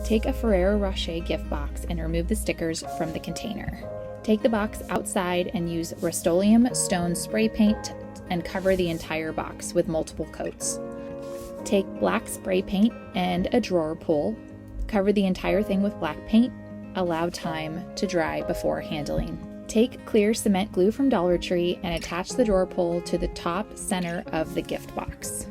Take a Ferrero Rocher gift box and remove the stickers from the container. Take the box outside and use Rust-Oleum stone spray paint and cover the entire box with multiple coats. Take black spray paint and a drawer pull. Cover the entire thing with black paint. Allow time to dry before handling. Take clear cement glue from Dollar Tree and attach the drawer pull to the top center of the gift box.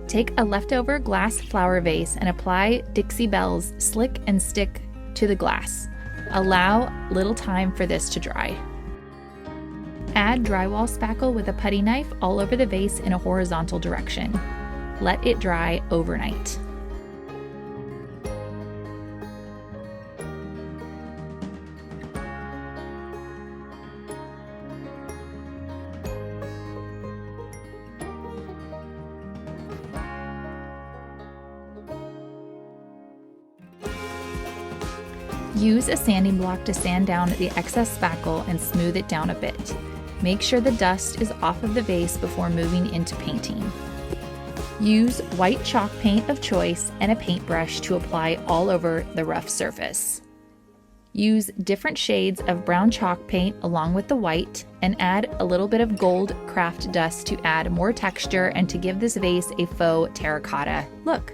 Take a leftover glass flower vase and apply Dixie Belle's Slick and Stick to the glass. Allow little time for this to dry. Add drywall spackle with a putty knife all over the vase in a horizontal direction. Let it dry overnight. Use a sanding block to sand down the excess spackle and smooth it down a bit. Make sure the dust is off of the vase before moving into painting. Use white chalk paint of choice and a paintbrush to apply all over the rough surface. Use different shades of brown chalk paint along with the white and add a little bit of gold craft dust to add more texture and to give this vase a faux terracotta look.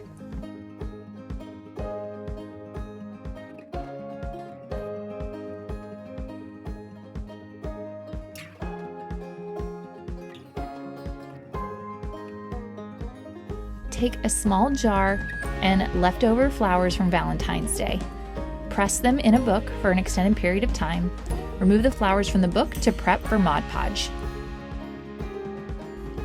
Take a small jar and leftover flowers from Valentine's Day. Press them in a book for an extended period of time. Remove the flowers from the book to prep for Mod Podge.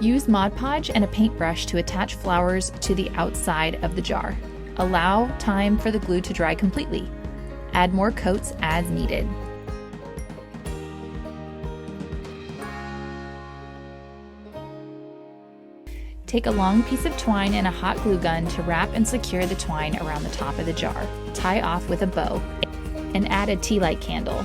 Use Mod Podge and a paintbrush to attach flowers to the outside of the jar. Allow time for the glue to dry completely. Add more coats as needed. Take a long piece of twine and a hot glue gun to wrap and secure the twine around the top of the jar. Tie off with a bow and add a tea light candle.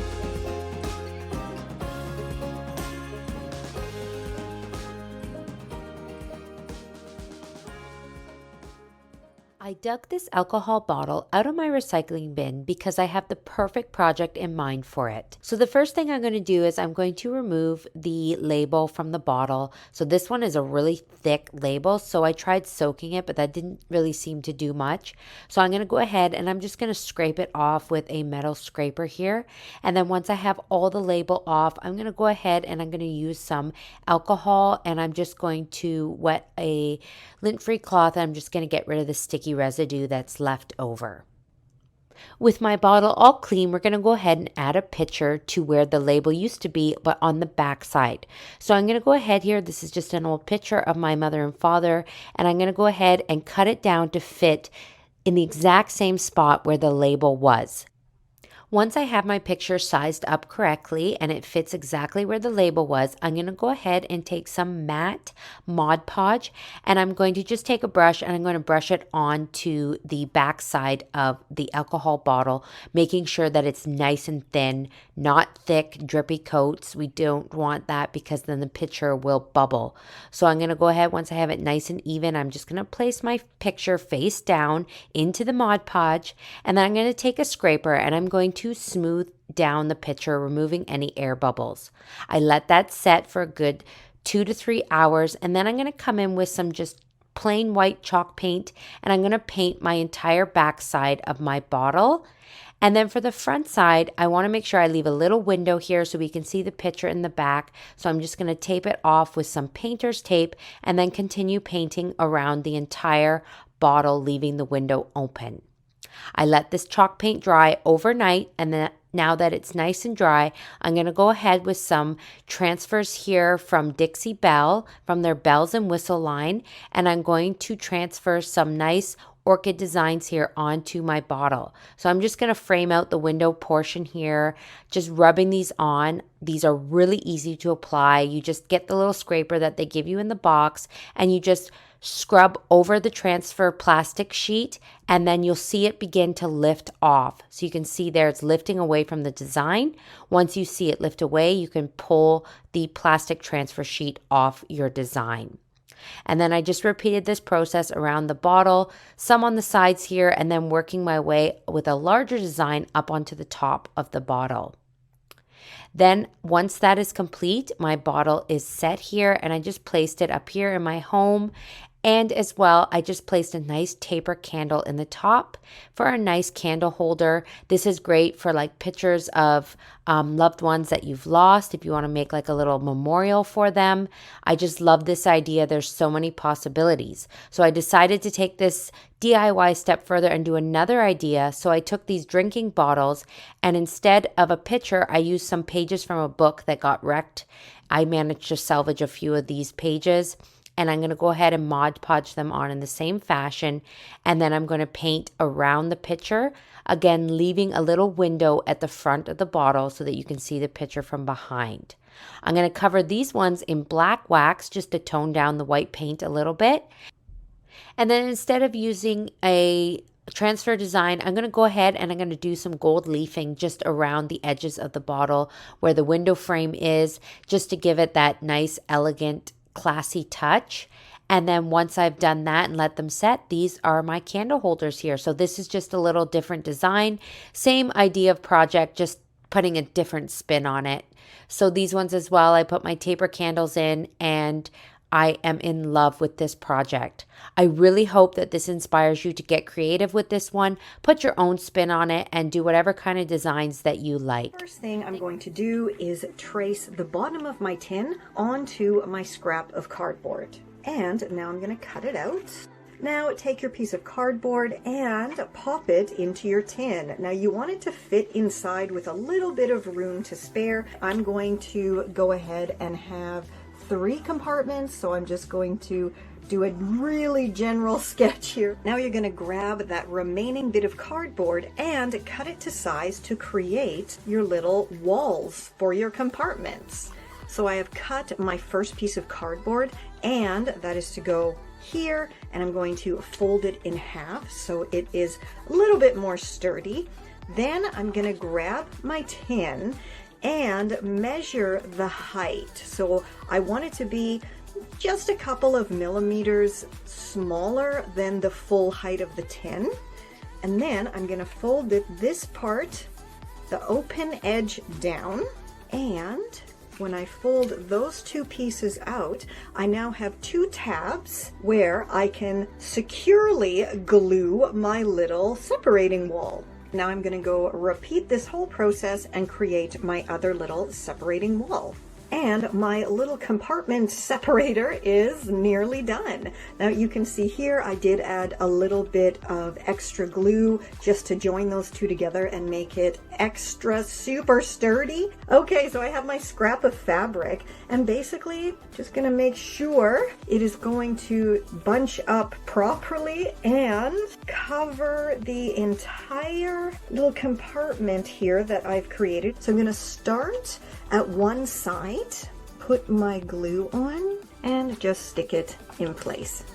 I dug this alcohol bottle out of my recycling bin because I have the perfect project in mind for it. So the first thing I'm going to do is I'm going to remove the label from the bottle. So this one is a really thick label, so I tried soaking it, but that didn't really seem to do much. So I'm going to go ahead and I'm just going to scrape it off with a metal scraper here. And then once I have all the label off, I'm going to go ahead and I'm going to use some alcohol and I'm just going to wet a lint-free cloth and I'm just going to get rid of the sticky residue that's left over. With my bottle all clean, we're going to go ahead and add a picture to where the label used to be, but on the back side. So I'm going to go ahead here. This is just an old picture of my mother and father, and I'm going to go ahead and cut it down to fit in the exact same spot where the label was. Once I have my picture sized up correctly and it fits exactly where the label was, I'm going to go ahead and take some matte Mod Podge and I'm going to just take a brush and I'm going to brush it onto the back side of the alcohol bottle, making sure that it's nice and thin, not thick, drippy coats. We don't want that because then the picture will bubble. So I'm going to go ahead, once I have it nice and even, I'm just going to place my picture face down into the Mod Podge and then I'm going to take a scraper and I'm going to smooth down the picture, removing any air bubbles. I let that set for a good 2 to 3 hours and then I'm going to come in with some just plain white chalk paint and I'm going to paint my entire back side of my bottle. And then for the front side, I want to make sure I leave a little window here so we can see the picture in the back. So I'm just going to tape it off with some painter's tape and then continue painting around the entire bottle, leaving the window open. I let this chalk paint dry overnight and then now that it's nice and dry, I'm going to go ahead with some transfers here from Dixie Belle, from their Bells and Whistle line, and I'm going to transfer some nice orchid designs here onto my bottle. So I'm just going to frame out the window portion here, just rubbing these on. These are really easy to apply. You just get the little scraper that they give you in the box and you just scrub over the transfer plastic sheet, and then you'll see it begin to lift off. So you can see there it's lifting away from the design. Once you see it lift away, you can pull the plastic transfer sheet off your design. And then I just repeated this process around the bottle, some on the sides here, and then working my way with a larger design up onto the top of the bottle. Then once that is complete, my bottle is set here, and I just placed it up here in my home. And as well, I just placed a nice taper candle in the top for a nice candle holder. This is great for like pictures of loved ones that you've lost, if you want to make like a little memorial for them. I just love this idea. There's so many possibilities. So I decided to take this DIY step further and do another idea. So I took these drinking bottles, and instead of a pitcher, I used some pages from a book that got wrecked. I managed to salvage a few of these pages. And I'm going to go ahead and Mod Podge them on in the same fashion. And then I'm going to paint around the pitcher, again, leaving a little window at the front of the bottle so that you can see the pitcher from behind. I'm going to cover these ones in black wax just to tone down the white paint a little bit. And then instead of using a transfer design, I'm going to go ahead and I'm going to do some gold leafing just around the edges of the bottle where the window frame is, just to give it that nice, elegant, classy touch. And then once I've done that and let them set, these are my candle holders here. So this is just a little different design, same idea of project, just putting a different spin on it. So these ones as well, I put my taper candles in, and I am in love with this project. I really hope that this inspires you to get creative with this one, put your own spin on it, and do whatever kind of designs that you like. First thing I'm going to do is trace the bottom of my tin onto my scrap of cardboard. And now I'm going to cut it out. Now take your piece of cardboard and pop it into your tin. Now you want it to fit inside with a little bit of room to spare. I'm going to go ahead and have 3 compartments, so I'm just going to do a really general sketch here. Now you're going to grab that remaining bit of cardboard and cut it to size to create your little walls for your compartments. So I have cut my first piece of cardboard, and that is to go here, and I'm going to fold it in half so it is a little bit more sturdy. Then I'm going to grab my tin and measure the height. So I want it to be just a couple of millimeters smaller than the full height of the tin. And then I'm going to fold this part, the open edge, down. And when I fold those 2 pieces out, I now have 2 tabs where I can securely glue my little separating wall. Now I'm going to go repeat this whole process and create my other little separating wall. And my little compartment separator is nearly done. Now you can see here I did add a little bit of extra glue just to join those 2 together and make it extra super sturdy. Okay, so I have my scrap of fabric, and basically just gonna make sure it is going to bunch up properly and cover the entire little compartment here that I've created. So I'm gonna start at one side, put my glue on, and just stick it in place.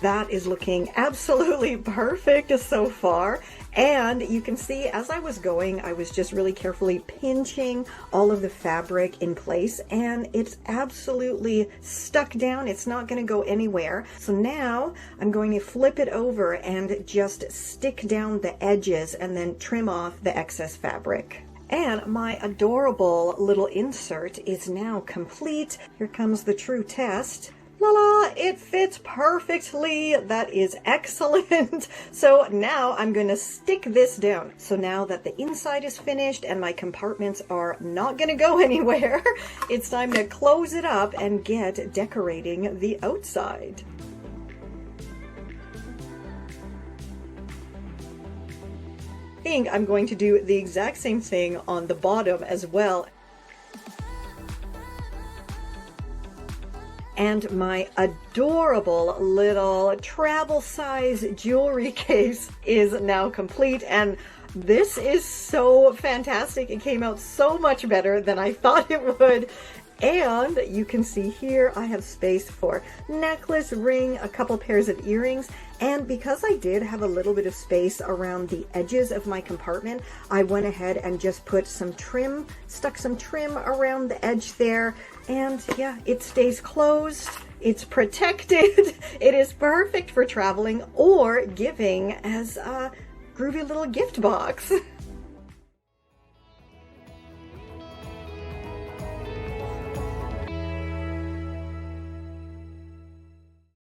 That is looking absolutely perfect so far. And you can see as I was going, I was just really carefully pinching all of the fabric in place, and it's absolutely stuck down. It's not going to go anywhere. So now I'm going to flip it over and just stick down the edges and then trim off the excess fabric. And my adorable little insert is now complete. Here comes the true test. La la, it fits perfectly. That is excellent. So now I'm going to stick this down. So now that the inside is finished and my compartments are not going to go anywhere, it's time to close it up and get decorating the outside. I think I'm going to do the exact same thing on the bottom as well. And my adorable little travel size jewelry case is now complete, and this is so fantastic. It came out so much better than I thought it would. And you can see here I have space for necklace, ring, a couple pairs of earrings, and because I did have a little bit of space around the edges of my compartment, I went ahead and just put some trim, stuck some trim around the edge there, and yeah, it stays closed. It's protected. It is perfect for traveling or giving as a groovy little gift box.